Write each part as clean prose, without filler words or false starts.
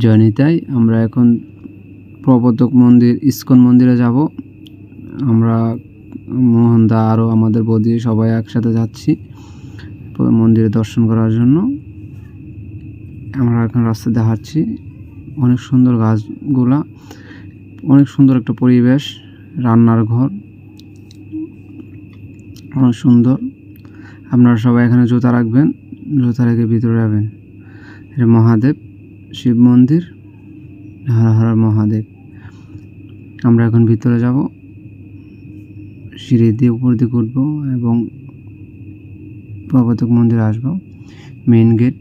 জয়নিতাই। আমরা এখন প্রবর্তক মন্দির ইস্কন মন্দিরে যাব। আমরা মোহনদা আরও আমাদের বৌদি সবাই একসাথে যাচ্ছি মন্দিরে দর্শন করার জন্য। আমরা এখন রাস্তা দেখাচ্ছি, অনেক সুন্দর গাছগুলা, অনেক সুন্দর একটা পরিবেশ, রান্নার ঘর অনেক সুন্দর। আপনারা সবাই এখানে জুতা রাখবেন, জুতা রেখে ভিতরে যাবেন। এটা মহাদেব শিব মন্দির, হর হর মহাদেব। আমরা এখন ভিতরে যাব, সিঁড়ি দিয়ে উপর দিকে উঠব এবং প্রবর্তক মন্দিরে আসব। মেইন গেট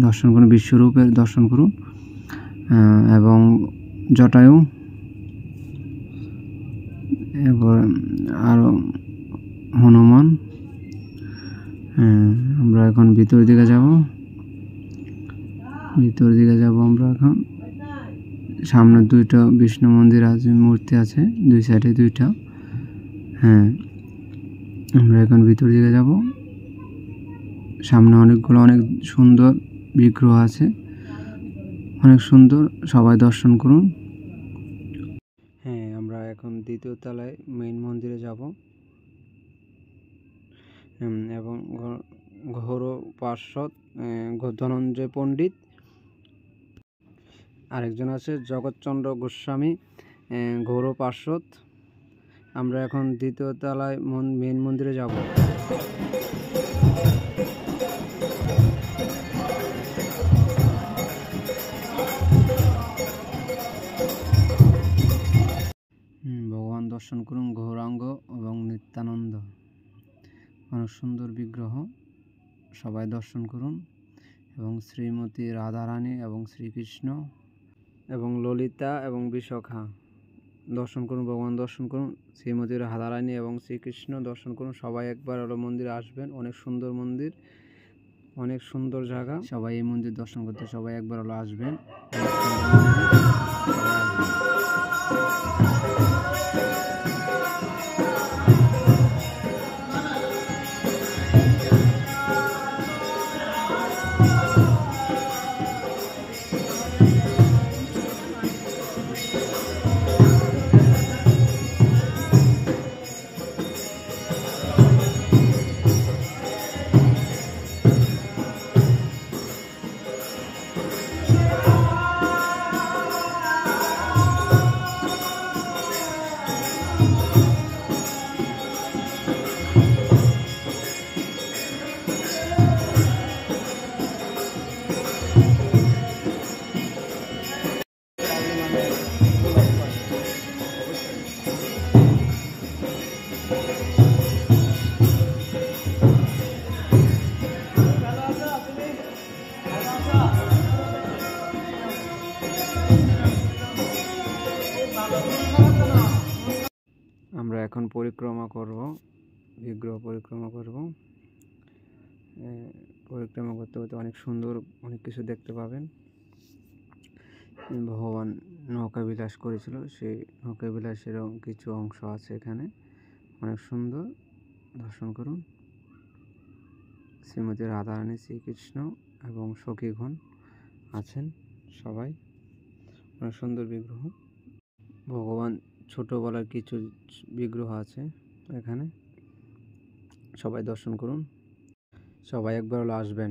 দর্শন করুন, বিশ্বরূপের দর্শন করুন এবং জটায়ু, এরপর আরও হনুমান। আমরা এখন ভিতর দিকে যাব, আমরা এখন সামনে দুইটা বিষ্ণু মন্দির আছে, মূর্তি আছে দুই সাইডে দুইটা। আমরা এখন ভিতর দিকে যাব। সামনে অনেকগুলো অনেক সুন্দর বিগ্রহ আছে, অনেক সুন্দর, সবাই দর্শন করুন। আমরা এখন দ্বিতীয় তলায় মেইন মন্দিরে যাব এবং ঘোর পার্শ্বদ ধনঞ্জয় পণ্ডিত, আরেকজন আছে জগৎচন্দ্র গোস্বামী, ঘোর পার্শ্বদ। আমরা এখন দ্বিতীয় তলায় মেইন মন্দিরে যাব। ভগবান দর্শন করুন, গৌরাঙ্গ এবং নিত্যানন্দ, অনেক সুন্দর বিগ্রহ, সবাই দর্শন করুন। এবং শ্রীমতী রাধারানী এবং শ্রীকৃষ্ণ এবং ললিতা এবং বিশাখা দর্শন করুন, ভগবান দর্শন করুন। শ্রীমতী রাধারানী এবং শ্রীকৃষ্ণ দর্শন করুন। সবাই একবার হলো মন্দিরে আসবেন, অনেক সুন্দর মন্দির, অনেক সুন্দর জায়গা। সবাই এই মন্দির দর্শন করতে সবাই একবার হলো আসবেন। আমরা এখন পরিক্রমা করব, বিগ্রহ পরিক্রমা করব। পরিক্রমা করতে করতে অনেক সুন্দর অনেক কিছু দেখতে পাবেন। ভগবান নৌকা বিলাস করেছিল, সেই নৌকা বিলাসেরও কিছু অংশ আছে এখানে, অনেক সুন্দর, দর্শন করুন। শ্রীমতী রাধারানী, শ্রীকৃষ্ণ এবং সখীগণ আছেন সবাই, অনেক সুন্দর বিগ্রহ। ভগবান ছোটবেলার কিছু বিগ্রহ আছে এখানে, সবাই দর্শন করুন। সবাই একবার হলো আসবেন।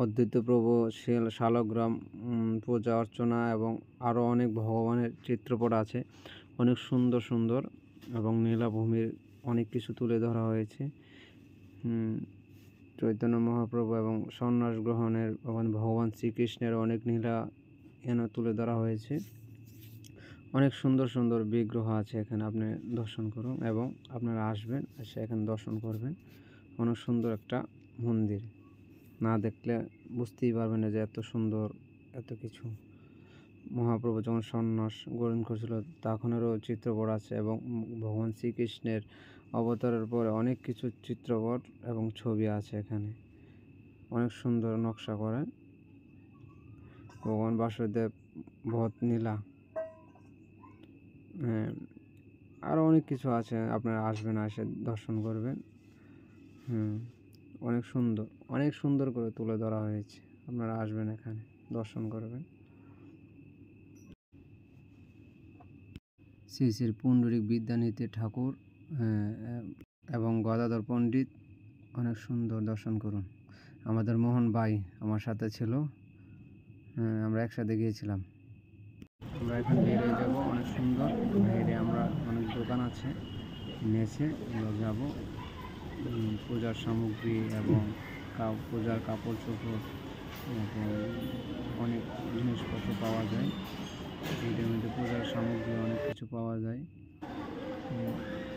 অদ্বৈত প্রভু শালগ্রাম পূজা অর্চনা এবং আরও অনেক ভগবানের চিত্রপট আছে, অনেক সুন্দর সুন্দর, এবং নীলাভূমির অনেক কিছু তুলে ধরা হয়েছে। চৈতন্য মহাপ্রভু এবং সন্ন্যাস গ্রহণের ভগবান শ্রীকৃষ্ণের অনেক নীলা এনে তুলে ধরা হয়েছে। অনেক সুন্দর সুন্দর বিগ্রহ আছে এখানে, আপনি দর্শন করুন এবং আপনারা আসবেন, এসে এখানে দর্শন করবেন। অনেক সুন্দর একটা মন্দির, না দেখলে বুঝতেই পারবেন না যে এত সুন্দর এত কিছু। মহাপ্রভু যখন সন্ন্যাস গ্রহণ করেছিল তখনেরও চিত্রপট আছে, এবং ভগবান শ্রীকৃষ্ণের অবতারের পরে অনেক কিছু চিত্রপট এবং ছবি আছে এখানে। অনেক সুন্দর নকশা করে ভগবান বাসুদেব, বধ নীলা, আরও অনেক কিছু আছে। আপনারা আসবেন, এসে দর্শন করবেন। অনেক সুন্দর করে তুলে ধরা হয়েছে। আপনারা আসবেন, এখানে দর্শন করবেন। শ্রী শ্রী পুণ্ডরিক বিদ্যানিধি ঠাকুর এবং গদাধর পণ্ডিত অনেক সুন্দর, দর্শন করুন। আমাদের মোহন ভাই আমার সাথে ছিল, আমরা একসাথে গিয়েছিলাম। আমরা এখন বেরিয়ে যাব, অনেক সুন্দর। বাইরে আমরা অনেক দোকান আছে, নেচে আমরা যাব। পূজার সামগ্রী এবং পূজার কাপড় চোপড় এবং অনেক জিনিসপত্র পাওয়া যায়। এটার মধ্যে পূজার সামগ্রী অনেক কিছু পাওয়া যায়,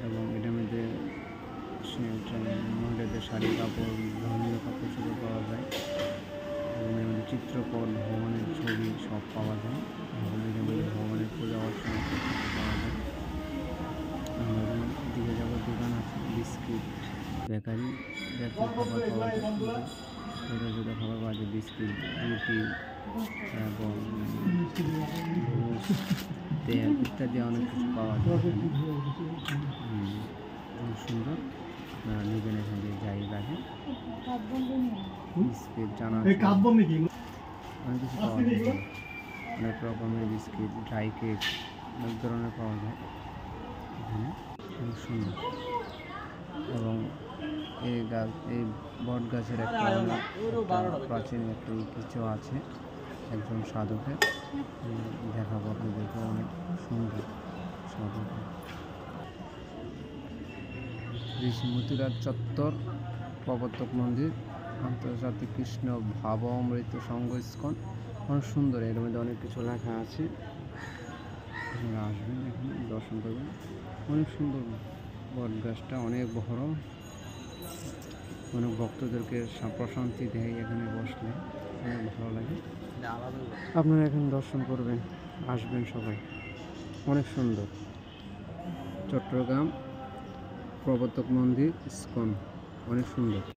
এবং এটার মধ্যে মহিলাদের শাড়ি কাপড়, ধর্মীয় কাপড় চোপড় পাওয়া যায়, এবং এর মধ্যে চিত্রপট, ভগবানের ছবি সব পাওয়া যায়, এবং এটার মধ্যে ভগবানের পূজা অর্চনা পাওয়া যায়। আমরা দিকে যাওয়ার দোকান আছে, বিস্কিট, বেকারি জাতীয় খাবার পাওয়া যায়, ছোটো ছোটো খাবার পাওয়া যায়, বিস্কিট, রুটি এবং তেল ইত্যাদি অনেক কিছু পাওয়া যায়। খুব সুন্দর, আপনারা নেবেন, এখান থেকে যাই লাগে। বিস্কিট, জানা অনেক কিছু পাওয়া যায়, অনেক রকমের বিস্কিট, ড্রাই কেক, অনেক ধরনের পাওয়া যায় এখানে। খুব সুন্দর। এবং এই বট গাছের একটা প্রাচীন একটু কিছু আছে, একজন সাধকের, দেখাবো আপনাদেরকে। অনেক সুন্দর সাধকের। শ্রী মতিরাজ চত্বর, প্রবর্তক মন্দির, আন্তর্জাতিক কৃষ্ণ ভাবামৃত সংঘ ইস্কন। অনেক সুন্দর, এর মধ্যে অনেক কিছু লেখা আছে। আপনারা আসবেন, এখানে দর্শন করবেন। অনেক সুন্দর বট গাছটা, অনেক বড়, অনেক ভক্তদেরকে প্রশান্তি দেয় এখানে বসলে, অনেক ভালো লাগে। আপনারা এখানে দর্শন করবেন, আসবেন সবাই। অনেক সুন্দর। চট্টগ্রাম প্রবর্তক মন্দির ইস্কন, অনেক সুন্দর।